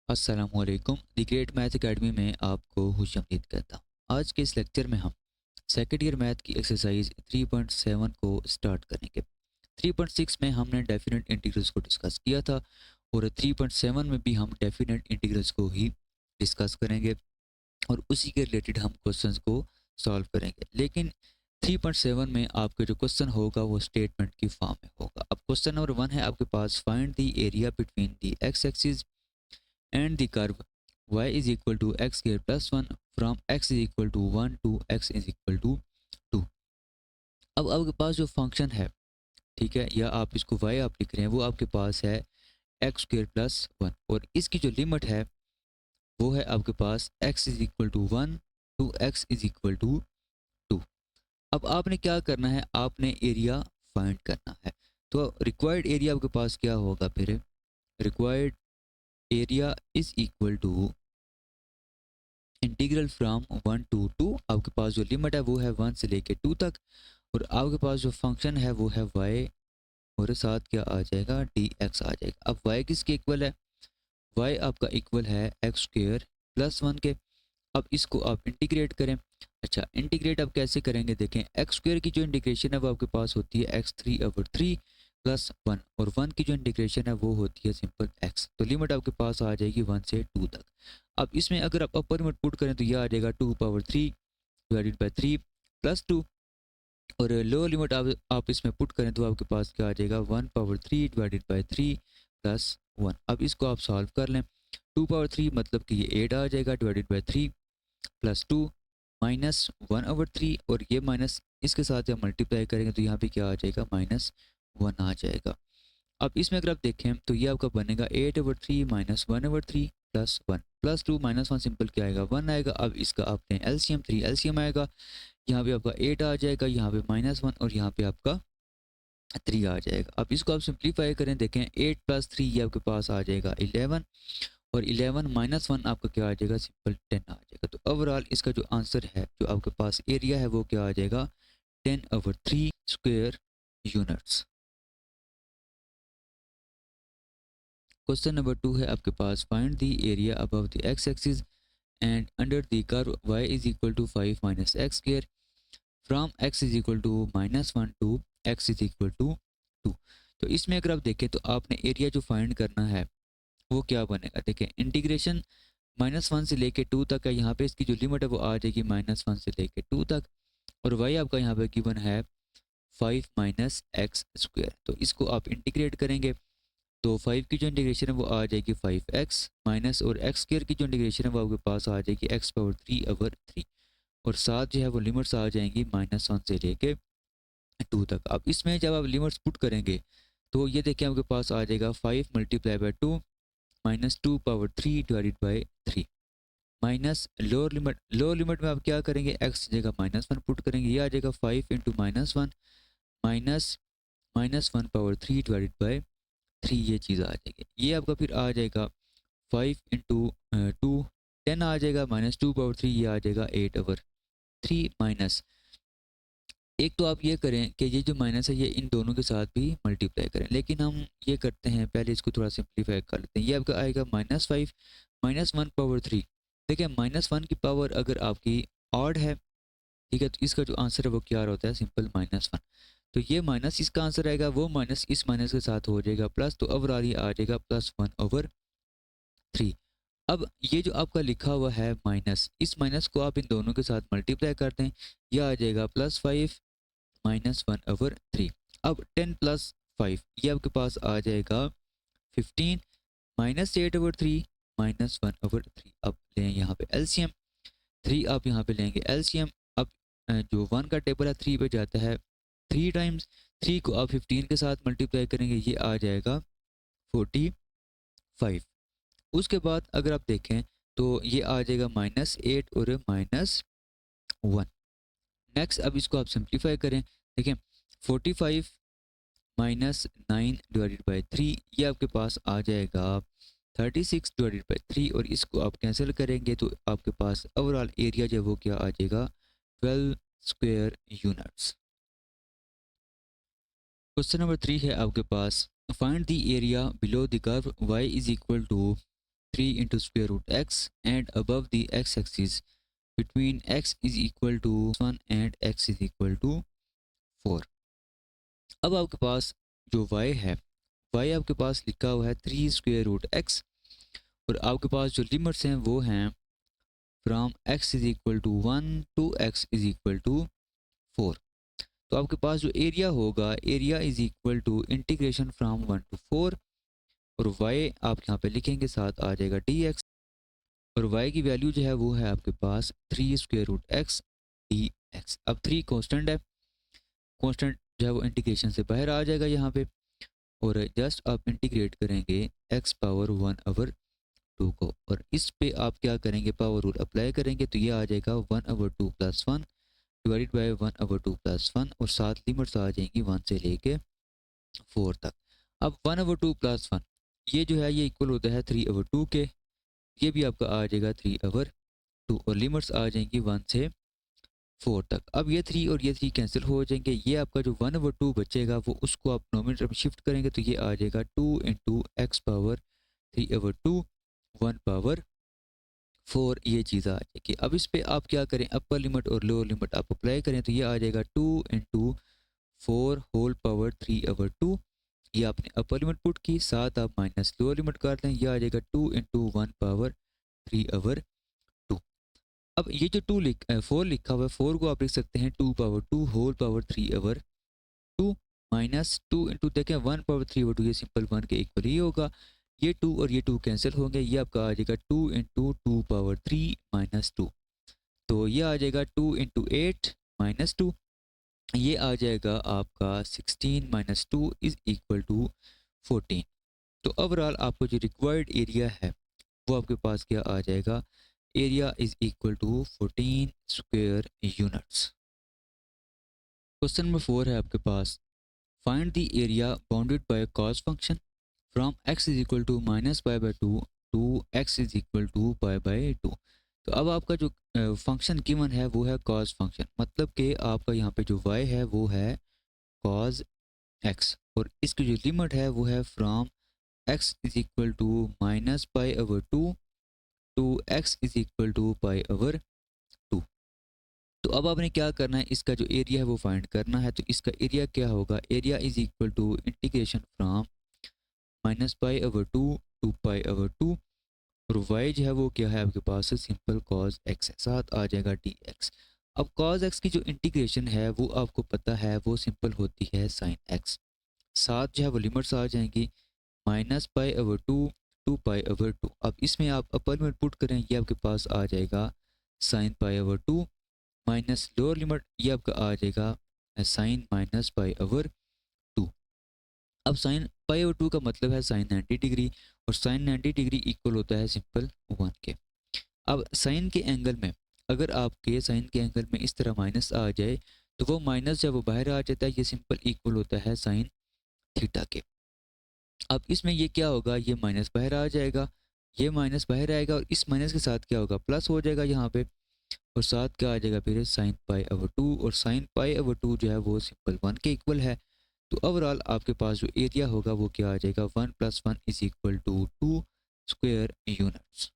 अस्सलामुअलैकुम the great math academy में आपको खुशामदीद कहता हूँ। आज के इस लेक्चर में हम सेकेंड ईयर मैथ की एक्सरसाइज 3.7 को स्टार्ट करेंगे। 3.6 में हमने डेफिनेट इंटीग्रल्स को डिस्कस किया था और 3.7 में भी हम डेफिनेट इंटीग्रल्स को ही डिस्कस करेंगे और उसी के रिलेटेड हम क्वेश्चंस को सॉल्व करेंगे। लेकिन 3.7 में आपका जो क्वेश्चन होगा वो स्टेटमेंट की फॉर्म में होगा। अब क्वेश्चन नंबर 1 है आपके पास, find the area between the x axis and the curve y is equal to x square plus 1 from x is equal to 1 to x is equal to 2। अब आपके पास जो फंक्शन है, ठीक है, या आप इसको y आप लिख रहे हैं, वो आपके पास है एक्स स्क्वेयर प्लस 1 और इसकी जो लिमिट है वो है आपके पास x is equal to 1 to x is equal to 2। अब आपने क्या करना है, आपने एरिया फाइंड करना है। तो रिक्वायर्ड एरिया आपके पास क्या होगा फिर, required area is equal to integral from 1 to 2। आपके पास जो लिमिट है वो है 1 से लेके 2 तक और आपके पास जो फंक्शन है वो है y और साथ क्या आ जाएगा, dx आ जाएगा। अब y किसके इक्वल है, y आपका इक्वल है एक्स स्क्वेयर प्लस 1 के। अब इसको आप इंटीग्रेट करें। अच्छा, इंटीग्रेट अब कैसे करेंगे, देखें, एक्स स्क्वेयर की जो इंटीग्रेशन है वो आपके पास होती है x3/3 प्लस 1 और 1 की जो इंटीग्रेशन है वो होती है सिंपल x। तो लिमिट आपके पास आ जाएगी 1 से 2 तक। अब इसमें अगर आप अपर लिमिट पुट करें तो यह आ जाएगा 2/3 डिवाइडेड बाई 3 प्लस 2 और लोअर लिमिट आप इसमें पुट करें तो आपके पास क्या आ जाएगा 1/3 डिवाइडेड बाई 3 प्लस 1। अब इसको आप सॉल्व कर लें। 2/3 मतलब कि ये 8 आ जाएगा डिवाइडेड बाई 3 प्लस 2 माइनस 1/3 और ये माइनस इसके साथ जब मल्टीप्लाई करेंगे तो यहाँ पे क्या आ जाएगा -1 आ जाएगा। अब इसमें अगर आप देखें तो ये आपका बनेगा 8/3 minus 1/3 plus 1 plus 2 minus 1 simple क्या आएगा 1 आएगा। अब इसका आपने एलसीएम 3 एलसीएम आएगा, यहाँ पे आपका 8 आ जाएगा, यहाँ पे -1 और यहाँ पे आपका 3 आ जाएगा। अब इसको आप सिंप्लीफाई करें, देखें 8 प्लस 3 ये आपके पास आ जाएगा 11 और 11 माइनस 1 आपका क्या आ जाएगा सिंपल 10 आ जाएगा। तो ओवरऑल इसका जो आंसर है, जो आपके पास एरिया है वो क्या आ जाएगा 10/3 स्क्वायर यूनिट्स। क्वेश्चन नंबर 2 है आपके पास, find the area above the x axis and under the curve y is equal to 5 minus x square from x is equal to -1 to x is equal to 2। तो इसमें अगर आप देखें तो आपने एरिया जो फाइंड करना है वो क्या बनेगा, देखें, इंटीग्रेशन -1 से लेके 2 तक है। यहाँ पे इसकी जो लिमिट है वो आ जाएगी -1 से लेके 2 तक और y आपका यहाँ पे गिवन है 5 माइनस एक्स स्क्वायर। तो इसको आप इंटीग्रेट करेंगे तो 5 की जो इंटीग्रेशन है वो आ जाएगी 5x माइनस और एक्स स्क्वायर की जो इंटीग्रेशन है वो आपके पास आ जाएगी x/3/3 और साथ जो है वो लिमिट्स आ जाएंगी -1 से लेके 2 तक। अब इसमें जब आप लिमिट्स पुट करेंगे तो ये देखिए आपके पास आ जाएगा 5 multiply by 2 minus 2/3 divided by 3 minus lower limit में आप क्या करेंगे, x जगह -1 पुट करेंगे, ये आ जाएगा 5 इंटू -1 माइनस -1/3 डिवाइडेड बाई 3, ये चीज़ आ जाएगी। ये आपका फिर आ जाएगा 5 इंटू 2 10 आ जाएगा -2/3, ये आ जाएगा 8/3 माइनस एक। तो आप ये करें कि ये जो माइनस है ये इन दोनों के साथ भी मल्टीप्लाई करें, लेकिन हम ये करते हैं पहले इसको थोड़ा सिंप्लीफाई कर लेते हैं। ये आपका आएगा -5 -1/3। देखिए -1 की पावर अगर आपकी ऑड है, ठीक है, तो इसका जो आंसर है वो क्या होता है सिंपल -1। तो ये माइनस इसका आंसर आएगा, वो माइनस इस माइनस के साथ हो जाएगा प्लस, तो ओवरऑल ये आ जाएगा +1/3। अब ये जो आपका लिखा हुआ है माइनस, इस माइनस को आप इन दोनों के साथ मल्टीप्लाई कर दें, यह आ जाएगा +5 -1/3। अब 10 प्लस 5 ये आपके पास आ जाएगा 15 -8/3 -1/3। अब लें यहाँ पे एलसीएम 3, आप यहाँ पे लेंगे एलसीएम। अब जो 1 का टेबल है 3 पे जाता है 3 टाइम्स, 3 को आप 15 के साथ मल्टीप्लाई करेंगे, ये आ जाएगा 45। उसके बाद अगर आप देखें तो ये आ जाएगा -8 और -1। नेक्स्ट अब इसको आप सिंप्लीफाई करें, देखें 45 -9 डिवाइडेड बाई 3, ये आपके पास आ जाएगा 36 डिवाइडेड बाई 3 और इसको आप कैंसिल करेंगे तो आपके पास ओवरऑल एरिया जो है वो क्या आ जाएगा 12 स्क्वायर यूनिट्स। क्वेश्चन नंबर 3 है आपके पास, find the area below the curve y is equal to 3 into square root x and above the x axis between x is equal to 1 and x is equal to 4। अब आपके पास जो y है, y आपके पास लिखा हुआ है 3 square root x और आपके पास जो लिमिट्स हैं वो हैं from x is equal to 1 to x is equal to 4। तो आपके पास जो एरिया होगा, area is equal to integration from 1 to 4 और y आप यहाँ पे लिखेंगे, साथ आ जाएगा dx और y की वैल्यू जो है वो है आपके पास 3 स्क्वायर रूट x dx। अब 3 कांस्टेंट है, कांस्टेंट जो है वो इंटीग्रेशन से बाहर आ जाएगा यहाँ पे और जस्ट आप इंटीग्रेट करेंगे x पावर 1/2 को और इस पे आप क्या करेंगे, पावर रूल अप्लाई करेंगे तो ये आ जाएगा 1/2 + 1 डिवाइडेड बाय 1/2 + 1 और साथ लिमिट्स आ जाएंगी 1 से लेके 4 तक। अब 1/2 + 1 ये जो है ये इक्वल होता है 3/2 के, ये भी आपका आ जाएगा 3/2 और लिमिट्स आ जाएंगी 1 से 4 तक। अब ये 3 और ये 3 कैंसिल हो जाएंगे, ये आपका जो 1/2 बचेगा वो उसको आप डिनोमिनेटर में शिफ्ट करेंगे तो ये आ जाएगा 2 इंटू एक्स पावर 3/2 1/4, ये चीज़ आ जाएगी। अब इस पे आप क्या करें, अपर लिमिट और लोअर लिमिट आप अप्लाई करें तो ये आ जाएगा 2 इंटू 4 होल पावर 3/2, ये आपने अपर लिमिट पुट की, साथ आप माइनस लोअर लिमिट कर लें, ये आ जाएगा 2 इंटू 1/3/2। अब ये जो 4 लिखा हुआ है, 4 को आप लिख सकते हैं 2/2 होल पावर 3/2 माइनस 2 इंटू देखें 1/3/2, ये सिंपल 1 के इक्वल ही होगा। ये 2 और ये 2 कैंसिल होंगे, ये आपका आ जाएगा 2 इंटू 2/3 माइनस 2, तो ये आ जाएगा 2 इंटू 8 माइनस 2, ये आ जाएगा आपका 16 माइनस 2 इज इक्वल टू 14। तो ओवरऑल आपको जो रिक्वायर्ड एरिया है वो आपके पास क्या आ जाएगा, area is equal to 14 square units. Question number 4 है आपके पास, find the area bounded by cos function from x is equal to -π/2 to x is equal to π/2। तो अब आपका जो फंक्शन गिवन है वो है कॉस फंक्शन, मतलब कि आपका यहाँ पे जो y है वो है कॉस x और इसकी जो लिमिट है वो है from x is equal to -π/2 to x is equal to π/2। तो अब आपने क्या करना है, इसका जो एरिया है वो फाइंड करना है। तो इसका एरिया क्या होगा, area is equal to integration from -π/2 to π/2 और y जो है वो क्या है आपके पास सिंपल cos x है, साथ आ जाएगा dx। अब cos x की जो इंटीग्रेशन है वो आपको पता है वो सिंपल होती है sin x, साथ जो है वो लिमिट्स आ जाएंगी -π/2 टू π/2। अब इसमें आप अपर लिमिट पुट करें, ये आपके पास आ जाएगा sin π/2 माइनस लोअर लिमिट, ये आपका आ जाएगा sin -π/2। अब साइन π/2 का मतलब है साइन 90 डिग्री और साइन 90 डिग्री इक्वल होता है सिंपल 1 के। अब साइन के एंगल में अगर आपके साइन के एंगल में इस तरह माइनस आ जाए तो वो माइनस जब वो बाहर आ जाता है ये सिंपल इक्वल होता है साइन थीटा के। अब इसमें ये क्या होगा, ये माइनस बाहर आ जाएगा, ये माइनस बाहर आएगा और इस माइनस के साथ क्या होगा, प्लस हो जाएगा यहाँ पे और साथ क्या आ जाएगा फिर साइन π/2 और साइन π/2 जो है वो सिंपल 1 के इक्वल है। तो ओवरऑल आपके पास जो एरिया होगा वो क्या आ जाएगा, 1 + 1 is equal to 2 square units.